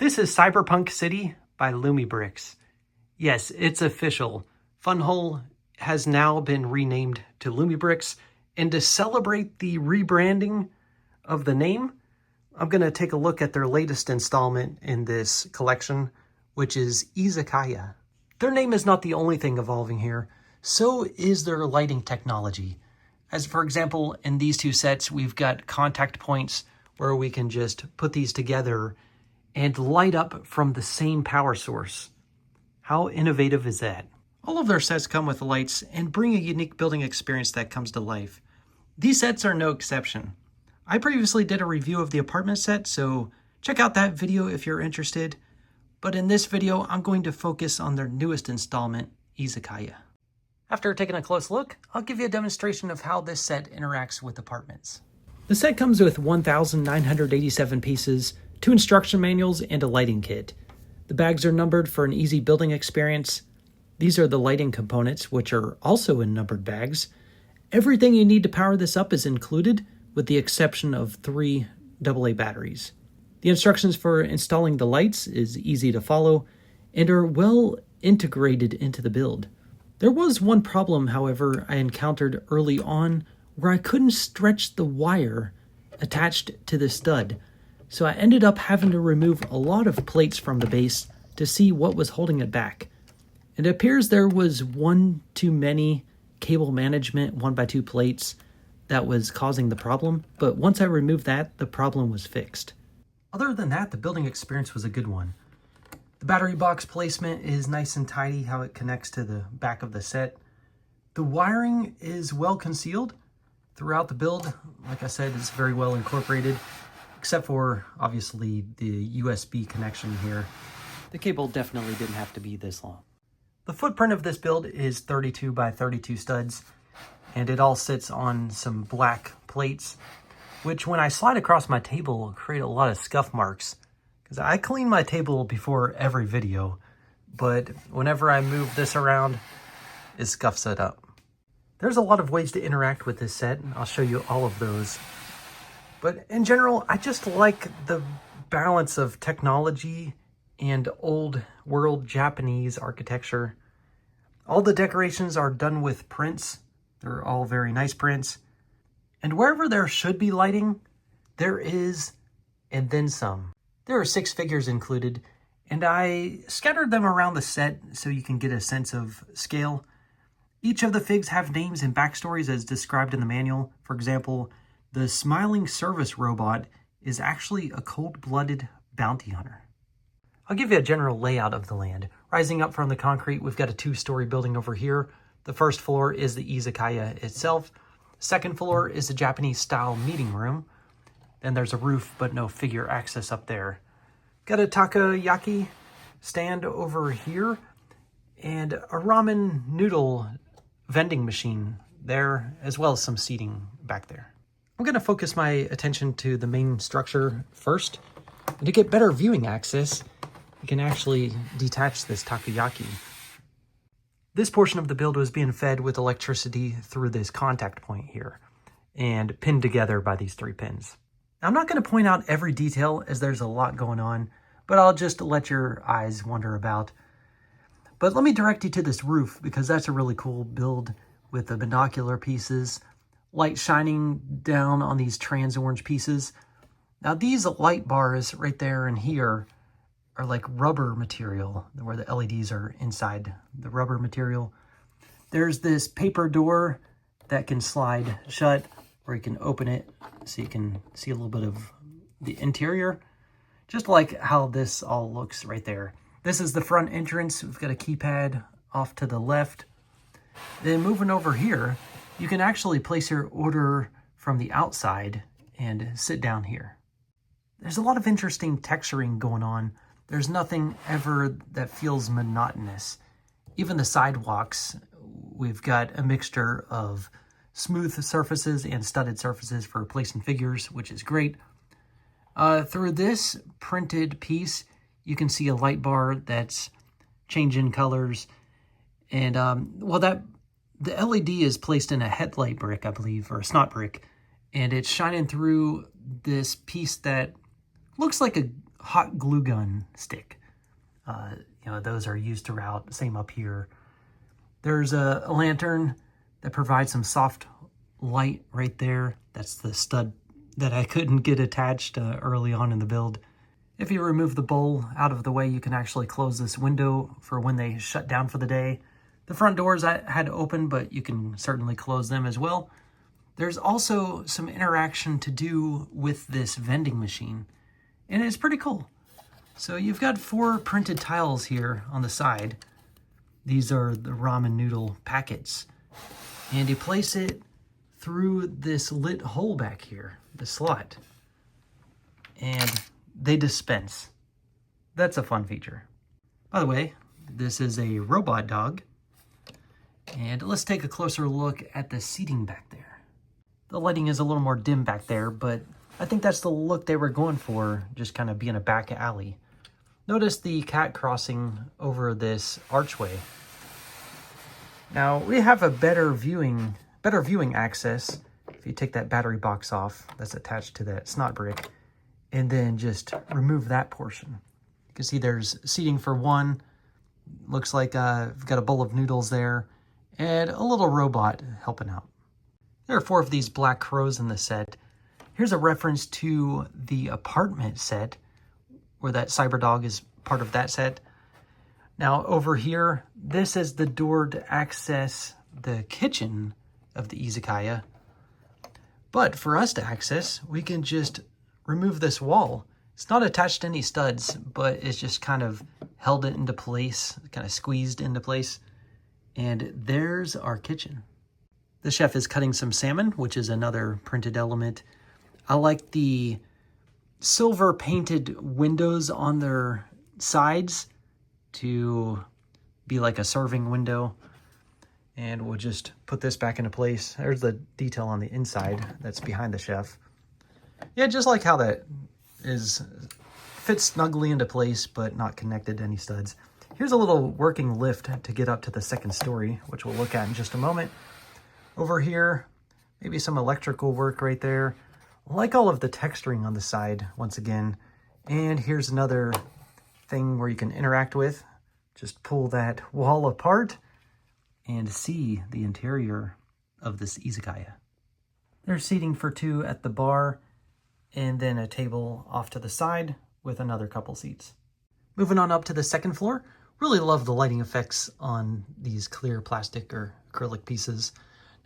This is Cyberpunk City by LUMIBRICKS. Yes, it's official. Funhole has now been renamed to LUMIBRICKS, and to celebrate the rebranding of the name, I'm going to take a look at their latest installment in this collection, which is Izakaya. Their name is not the only thing evolving here, so is their lighting technology. As for example, in these two sets, we've got contact points where we can just put these together and light up from the same power source. How innovative is that? All of their sets come with lights and bring a unique building experience that comes to life. These sets are no exception. I previously did a review of the apartment set, so check out that video if you're interested. But in this video, I'm going to focus on their newest installment, Izakaya. After taking a close look, I'll give you a demonstration of how this set interacts with apartments. The set comes with 1,987 pieces, 2 instruction manuals, and a lighting kit. The bags are numbered for an easy building experience. These are the lighting components, which are also in numbered bags. Everything you need to power this up is included, with the exception of 3 AA batteries. The instructions for installing the lights is easy to follow and are well integrated into the build. There was one problem, however, I encountered early on where I couldn't stretch the wire attached to the stud, so I ended up having to remove a lot of plates from the base to see what was holding it back. It appears there was one too many cable management 1x2 plates that was causing the problem, but once I removed that, the problem was fixed. Other than that, the building experience was a good one. The battery box placement is nice and tidy, how it connects to the back of the set. The wiring is well concealed throughout the build. Like I said, it's very well incorporated, except for, obviously, the USB connection here. The cable definitely didn't have to be this long. The footprint of this build is 32 by 32 studs, and it all sits on some black plates, which when I slide across my table create a lot of scuff marks, because I clean my table before every video, but whenever I move this around, it scuffs it up. There's a lot of ways to interact with this set, and I'll show you all of those. But in general, I just like the balance of technology and old world Japanese architecture. All the decorations are done with prints. They're all very nice prints. And wherever there should be lighting, there is, and then some. There are 6 figures included, and I scattered them around the set so you can get a sense of scale. Each of the figs have names and backstories as described in the manual. For example, the smiling service robot is actually a cold-blooded bounty hunter. I'll give you a general layout of the land. Rising up from the concrete, we've got a 2-story building over here. The first floor is the Izakaya itself. Second floor is the Japanese-style meeting room. Then there's a roof, but no figure access up there. Got a takoyaki stand over here, and a ramen noodle vending machine there, as well as some seating back there. I'm going to focus my attention to the main structure first. And to get better viewing access, you can actually detach this takoyaki. This portion of the build was being fed with electricity through this contact point here and pinned together by these 3 pins. Now, I'm not going to point out every detail as there's a lot going on, but I'll just let your eyes wander about. But let me direct you to this roof because that's a really cool build with the binocular pieces, light shining down on these trans orange pieces. Now these light bars right there and here are like rubber material where the LEDs are inside the rubber material. There's this paper door that can slide shut, or you can open it so you can see a little bit of the interior, just like how this all looks right there. This is the front entrance. We've got a keypad off to the left. Then moving over here, you can actually place your order from the outside and sit down here. There's a lot of interesting texturing going on. There's nothing ever that feels monotonous. Even the sidewalks, we've got a mixture of smooth surfaces and studded surfaces for placing figures, which is great. Through this printed piece, you can see a light bar that's changing colors. And, the LED is placed in a headlight brick, I believe, or a snot brick. And it's shining through this piece that looks like hot glue gun stick. Those are used throughout. Same up here. There's a lantern that provides some soft light right there. That's the stud that I couldn't get attached early on in the build. If you remove the bowl out of the way, you can actually close this window for when they shut down for the day. The front doors I had open, but you can certainly close them as well. There's also some interaction to do with this vending machine, and it's pretty cool. So you've got 4 printed tiles here on the side. These are the ramen noodle packets. And you place it through this lit hole back here, the slot. And they dispense. That's a fun feature. By the way, this is a robot dog. And let's take a closer look at the seating back there. The lighting is a little more dim back there, but I think that's the look they were going for, just kind of being a back alley. Notice the cat crossing over this archway. Now, we have a better viewing access if you take that battery box off that's attached to that snot brick, and then just remove that portion. You can see there's seating for 1. Looks like we've got a bowl of noodles there, and a little robot helping out. There are 4 of these black crows in the set. Here's a reference to the apartment set, where that Cyberdog is part of that set. Now over here, this is the door to access the kitchen of the Izakaya. But for us to access, we can just remove this wall. It's not attached to any studs, but it's just kind of held it into place, kind of squeezed into place. And there's our kitchen. The chef is cutting some salmon, which is another printed element. I like the silver painted windows on their sides to be like a serving window. And we'll just put this back into place. There's the detail on the inside that's behind the chef. Yeah, just like how that fits snugly into place, but not connected to any studs. Here's a little working lift to get up to the 2nd story, which we'll look at in just a moment. Over here, maybe some electrical work right there. I like all of the texturing on the side, once again. And here's another thing where you can interact with. Just pull that wall apart and see the interior of this Izakaya. There's seating for 2 at the bar, and then a table off to the side with another couple seats. Moving on up to the 2nd floor. Really love the lighting effects on these clear plastic or acrylic pieces.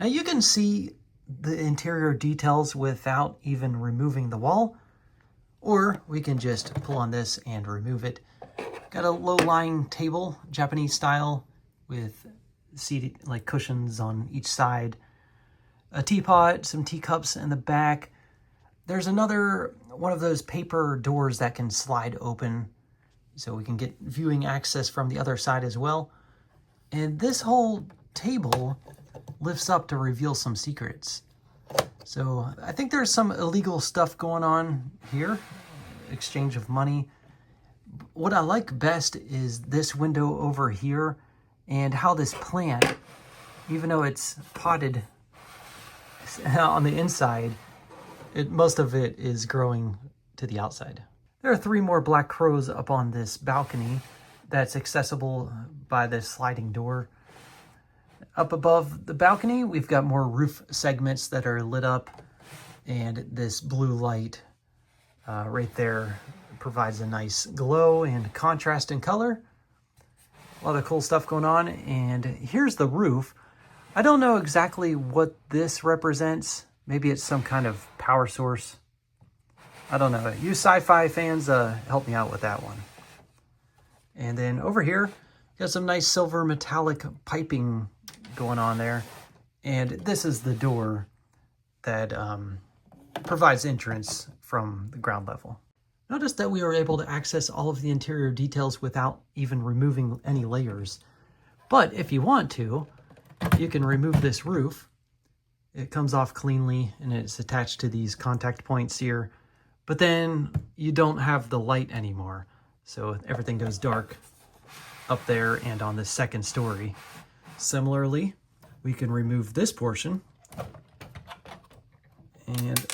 Now you can see the interior details without even removing the wall, or we can just pull on this and remove it. Got a low-lying table, Japanese style, with seated like cushions on each side. A teapot, some teacups in the back. There's another one of those paper doors that can slide open, so we can get viewing access from the other side as well. And this whole table lifts up to reveal some secrets. So I think there's some illegal stuff going on here, exchange of money. What I like best is this window over here and how this plant, even though it's potted on the inside, most of it is growing to the outside. There are 3 more black crows up on this balcony that's accessible by this sliding door. Up above the balcony, we've got more roof segments that are lit up, and this blue light right there provides a nice glow and contrast in color. A lot of cool stuff going on, and here's the roof. I don't know exactly what this represents. Maybe it's some kind of power source. I don't know. You sci-fi fans, help me out with that one. And then over here, got some nice silver metallic piping going on there. And this is the door that provides entrance from the ground level. Notice that we were able to access all of the interior details without even removing any layers. But if you want to, you can remove this roof. It comes off cleanly and it's attached to these contact points here. But then you don't have the light anymore. So everything goes dark up there and on the 2nd story. Similarly, we can remove this portion. And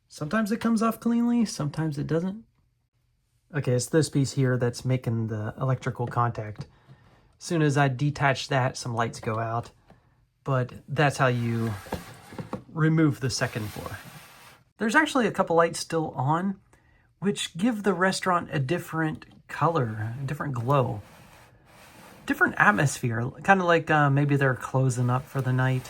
sometimes it comes off cleanly, sometimes it doesn't. Okay, it's this piece here that's making the electrical contact. As soon as I detach that, some lights go out. But that's how you remove the second floor. There's actually a couple lights still on, which give the restaurant a different color, a different glow, different atmosphere, kind of like maybe they're closing up for the night.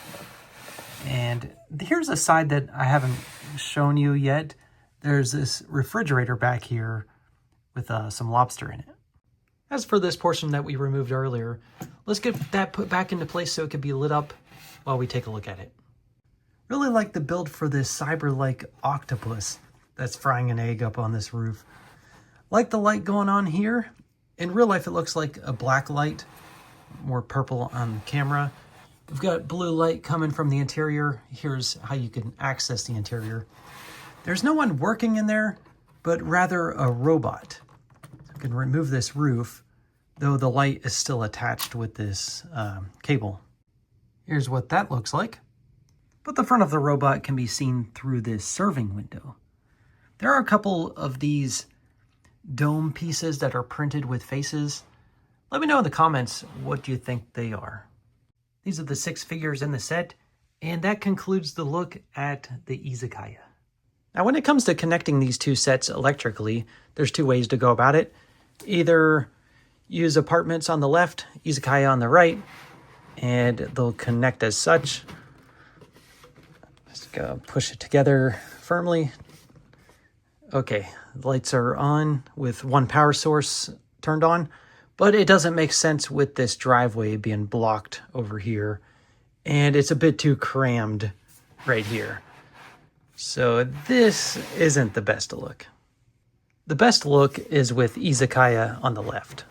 And here's a side that I haven't shown you yet. There's this refrigerator back here with some lobster in it. As for this portion that we removed earlier, let's get that put back into place so it can be lit up while we take a look at it. Really like the build for this cyber-like octopus that's frying an egg up on this roof. Like the light going on here. In real life, it looks like a black light, more purple on camera. We've got blue light coming from the interior. Here's how you can access the interior. There's no one working in there, but rather a robot. So I can remove this roof, though the light is still attached with this cable. Here's what that looks like. But the front of the robot can be seen through this serving window. There are a couple of these dome pieces that are printed with faces. Let me know in the comments what you think they are. These are the 6 figures in the set, and that concludes the look at the Izakaya. Now, when it comes to connecting these two sets electrically, there's 2 ways to go about it. Either use apartments on the left, Izakaya on the right, and they'll connect as such. Just go push it together firmly. Okay, the lights are on with one power source turned on, but it doesn't make sense with this driveway being blocked over here, and it's a bit too crammed right here. So this isn't the best look. The best look is with Izakaya on the left.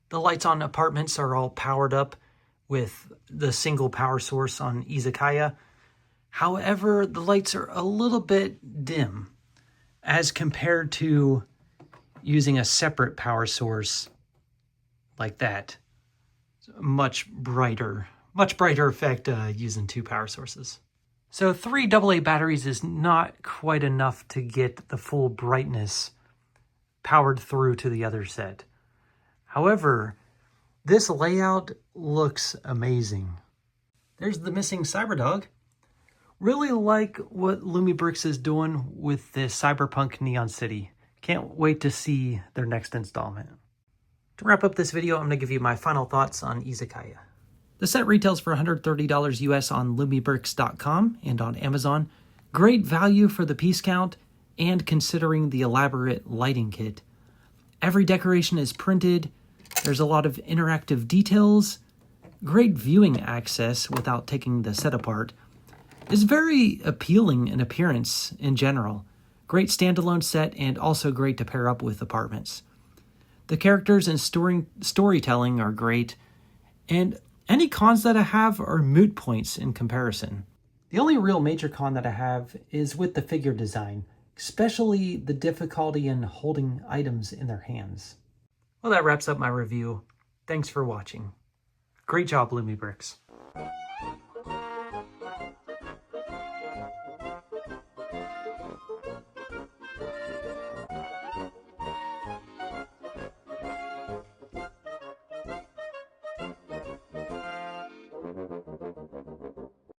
The lights on apartments are all powered up with the single power source on Izakaya. However, the lights are a little bit dim as compared to using a separate power source like that. It's a much brighter effect using 2 power sources. So 3 AA batteries is not quite enough to get the full brightness powered through to the other set. However, this layout looks amazing. There's the missing Cyberdog. Really like what LUMIBRICKS is doing with this Cyberpunk NeonCity. Can't wait to see their next installment. To wrap up this video, I'm going to give you my final thoughts on Izakaya. The set retails for $130 US on LumiBricks.com and on Amazon. Great value for the piece count and considering the elaborate lighting kit. Every decoration is printed. There's a lot of interactive details. Great viewing access without taking the set apart. Is very appealing in appearance in general. Great standalone set and also great to pair up with apartments. The characters and storytelling are great, and any cons that I have are moot points in comparison. The only real major con that I have is with the figure design, especially the difficulty in holding items in their hands. Well, that wraps up my review. Thanks for watching. Great job, LumiBricks.